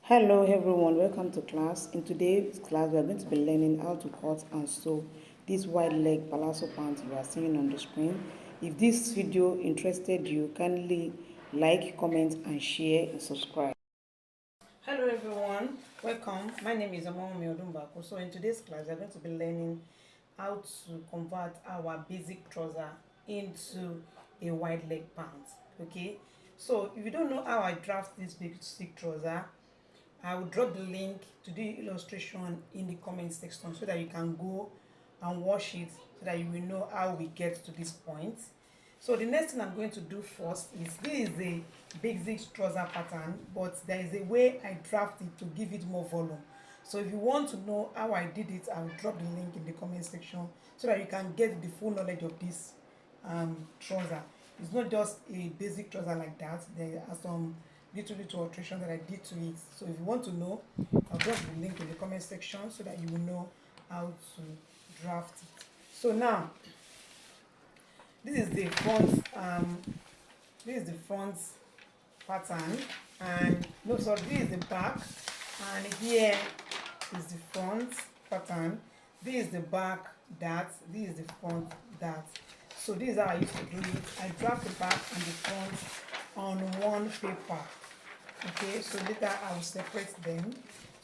Hello everyone, welcome to class. In today's class, we are going to be learning how to cut and sew this wide leg palazzo pant you are seeing on the screen. If this video interested you, kindly like, comment and share and subscribe. Hello everyone, welcome. My name is Omomi Odumbako. So in today's class, we are going to be learning how to convert our basic trouser into a wide leg pant. Okay, so if you don't know how I draft this basic trouser, I will drop the link to the illustration in the comment section so that you can go and watch it so that you will know how we get to this point. So the next thing I'm going to do first is this is a basic trouser pattern, but there is a way I draft it to give it more volume. So if you want to know how I did it, I will drop the link in the comment section so that you can get the full knowledge of this trouser. It's not just a basic trouser like that. There are some little alteration that I did to it. So if you want to know, I'll drop the link in the comment section so that you will know how to draft it. So now this is the front pattern, and no, sorry, this is the back, and here is the front pattern. This is the back dart, this is the front dart. So this is how I used to do it. I draft the back and the front on one paper. Okay, so later I will separate them.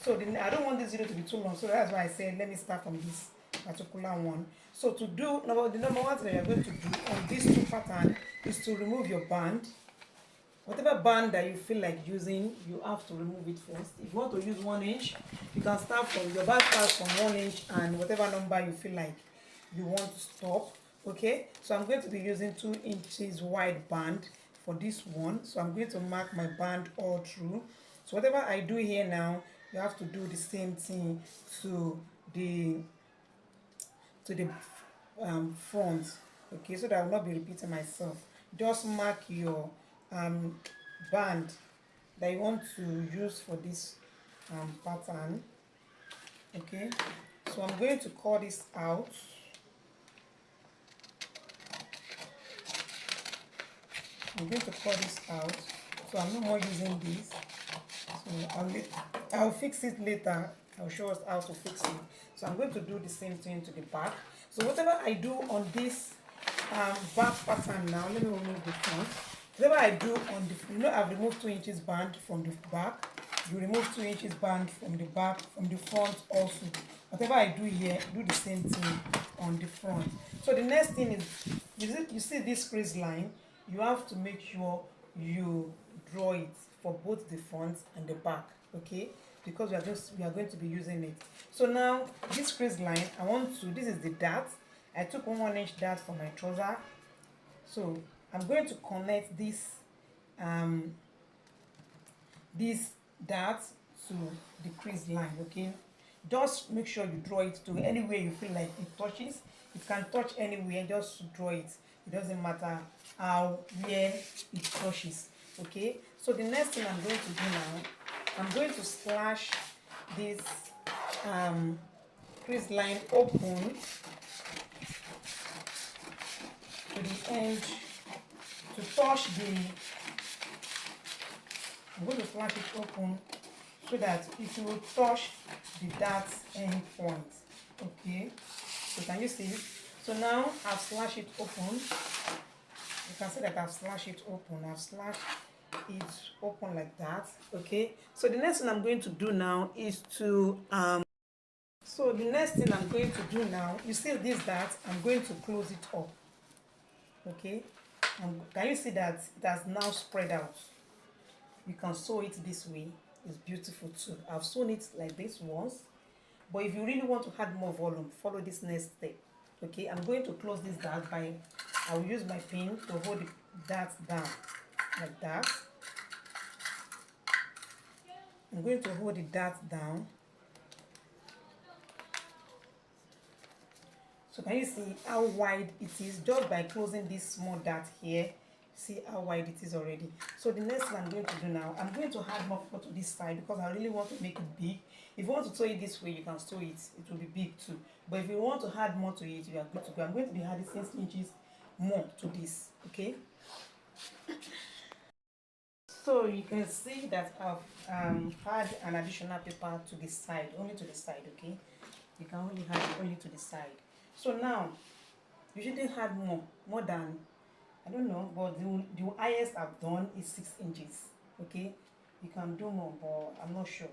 So I don't want this video to be too long, so that's why I said let me start from this particular one. So to do the number one thing that you're going to do on these two patterns is to remove your band. Whatever band that you feel like using, you have to remove it first. If you want to use 1 inch, you can start from your band starts from 1 inch and whatever number you feel like you want to stop. Okay, so I'm going to be using 2 inches wide band for this one. So I'm going to mark my band all through. So whatever I do here now, you have to do the same thing to the front. Okay, so that I will not be repeating myself. Just mark your band that you want to use for this pattern. Okay, so I'm going to cut this out. I'm going to cut this out, so I'm no more using this. So I'll fix it later. I'll show us how to fix it. So I'm going to do the same thing to the back. So whatever I do on this back pattern now, let me remove the front. Whatever I do on the, I've removed 2 inches band from the back. You remove 2 inches band from the back, from the front also. Whatever I do here, do the same thing on the front. So the next thing is, you see this crease line, you have to make sure you draw it for both the front and the back, okay? Because we are going to be using it. So now this crease line, this is the dart. I took 1 inch dart for my trouser. So I'm going to connect this dart to the crease line, okay? Just make sure you draw it to anywhere you feel like it touches. It can touch anywhere, just draw it. It doesn't matter where it touches, okay? So the next thing I'm going to do now, I'm going to slash this crease line open to the end to touch I'm going to slash it open so that it will touch the dart end point, okay? So can you see? So now I've slashed it open. You can see that I've slashed it open. I've slashed it open like that, okay? So the next thing I'm going to do now is to you see this dart, I'm going to close it up, okay? Can you see that it has now spread out? You can sew it this way. It's beautiful too. I've sewn it like this once, but if you really want to add more volume, follow this next step. Okay, I'm going to close this dart by, I will use my pin to hold the dart down like that. I'm going to hold the dart down. So can you see how wide it is just by closing this small dart here? See how wide it is already. So the next thing I'm going to do now, I'm going to add more to this side because I really want to make it big. If you want to sew it this way, you can sew it. It will be big too. But if you want to add more to it, you are going to go. I'm going to be adding 6 inches more to this. Okay. So you can see that I've had an additional paper to the side, only to the side, okay? You can only have it only to the side. So now, you shouldn't have more than, I don't know, but the highest I've done is 6 inches, okay? You can do more, but I'm not sure,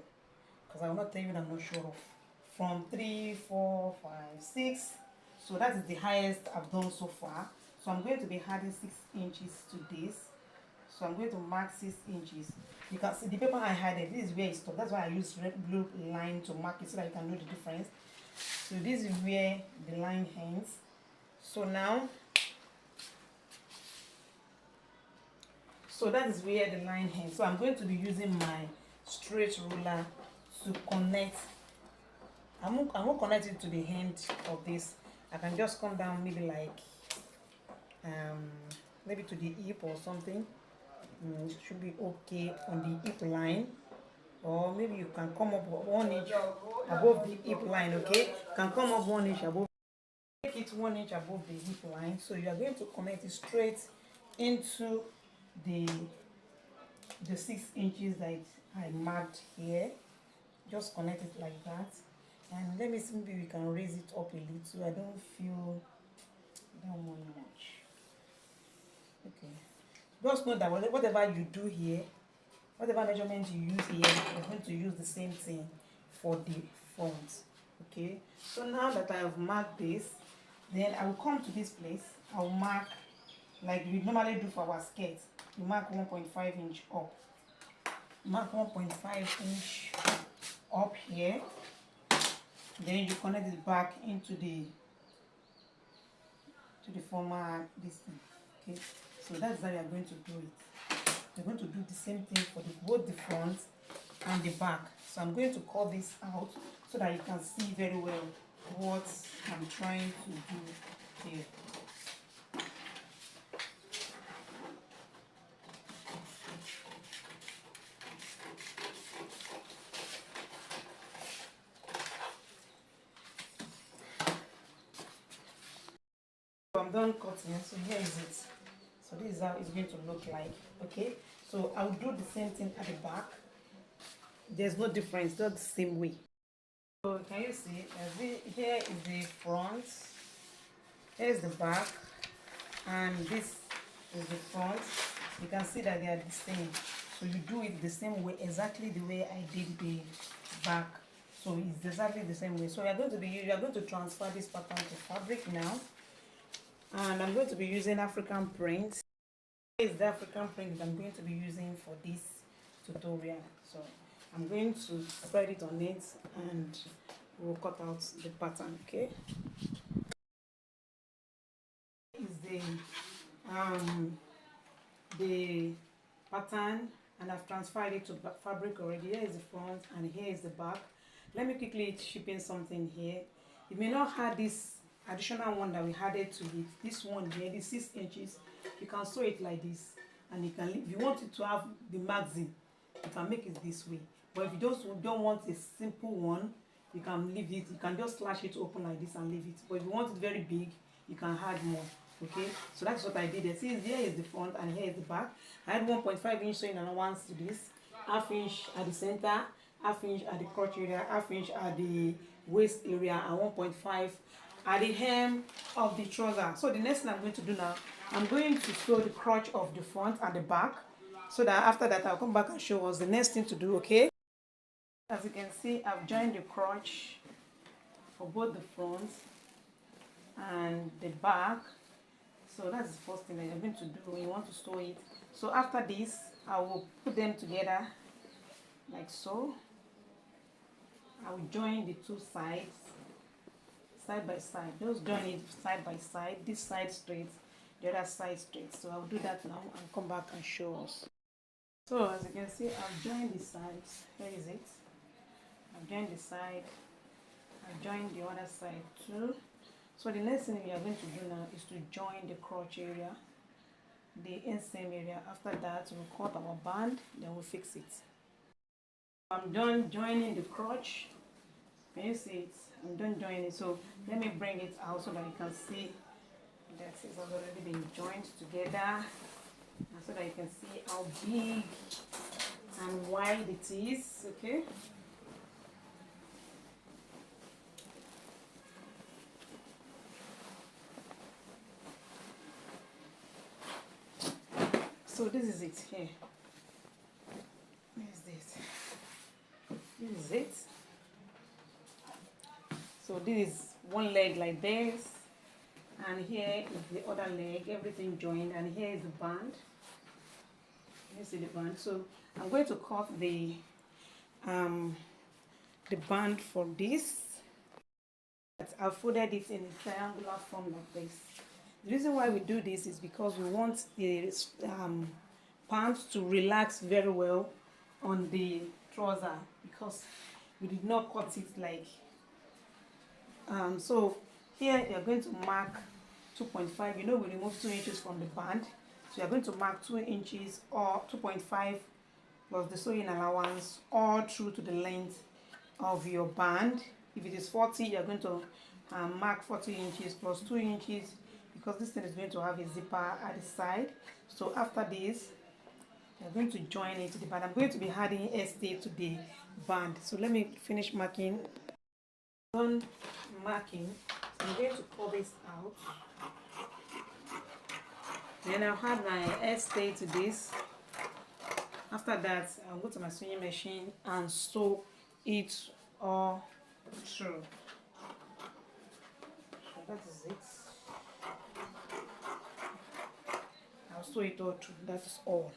because I will not tell you what I'm not sure of. From 3, 4, 5, 6, so that is the highest I've done so far. So I'm going to be adding 6 inches to this. So I'm going to mark 6 inches. You can see the paper I added, this is where it stopped. That's why I used red blue line to mark it so that you can know the difference. So this is where the line ends. So now, so that is where the line ends. So I'm going to be using my straight ruler to connect. I won't connect it to the end of this. I can just come down maybe like maybe to the hip or something. It should be okay on the hip line, or maybe you can come up 1 inch above the hip line, okay? Can come up 1 inch above, make it 1 inch above the hip line. So you are going to connect it straight into the 6 inches that I marked here. Just connect it like that, and let me see, maybe we can raise it up a little. I don't feel that one much. Okay, just know that whatever you do here, whatever measurement you use here, you're going to use the same thing for the front. Okay, so now that I have marked this, then I will come to this place. I will mark like we normally do for our skirt. You mark 1.5 inch up. Mark 1.5 inch up here. Then you connect it back into the former this thing. Okay, so that's how you are going to do it. You're going to do the same thing for both the front and the back. So I'm going to cut this out so that you can see very well what I'm trying to do here. So I'm done cutting, so here is it. So this is how it's going to look like. Okay, so I'll do the same thing at the back. There's no difference, not the same way. So can you see, here is the front, here is the back, and this is the front. You can see that they are the same. So you do it the same way, exactly the way I did the back. So it's exactly the same way. So you are going to transfer this pattern to fabric now, and I'm going to be using African print. This is the African print that I'm going to be using for this tutorial. So I'm going to spread it on it and we'll cut out the pattern. Okay, is the pattern, and I've transferred it to fabric already. Here is the front and here is the back. Let me quickly chip in something here. You may not have this additional one that we added to it. This one here, the 6 inches, you can sew it like this, and you can, if you want it to have the margin, you can make it this way. But if you just don't want a simple one, you can leave it. You can just slash it open like this and leave it. But if you want it very big, you can add more. Okay, so that's what I did. See, here is the front and here is the back. I had 1.5 inch sewing allowance to this, half inch at the center, half inch at the crotch area, half inch at the waist area, and 1.5 at the hem of the trouser. So the next thing I'm going to do now, I'm going to sew the crotch of the front and the back, so that after that I'll come back and show us the next thing to do. Okay, as you can see, I've joined the crotch for both the front and the back. So that's the first thing that you're going to do when you want to sew it. So after this, I will put them together like so. I will join the two sides side by side. Just join it side by side. This side straight, the other side straight. So I'll do that now and come back and show us. So as you can see, I've joined the sides. Where is it? I've joined the side. I've joined the other side too. So the next thing we are going to do now is to join the crotch area, the inseam area. After that, we'll cut our band, then we'll fix it. I'm done joining the crotch. Can you see it? I'm done joining it. So let me bring it out so that you can see that it has already been joined together. and so that you can see how big and wide it is. Okay. So this is it here. This is it. So this is one leg like this, and here is the other leg, everything joined, and here is the band. You see the band. So I'm going to cut the band for this. I've folded it in a triangular form like this. The reason why we do this is because we want the pants to relax very well on the trouser, because we did not cut it like so here you're going to mark 2.5. You know, we removed 2 inches from the band, so you're going to mark 2 inches or 2.5 plus the sewing allowance all through to the length of your band. If it is 40, you're going to mark 40 inches plus 2 inches, because this thing is going to have a zipper at the side. So after this, you're going to join it to the band. I'm going to be adding stay to the band. So let me finish marking. Done marking. So I'm going to pull this out. Then I'll add my stay to this. After that, I'll go to my sewing machine and sew it all through. So that is it. I'll sew it all through. That is all.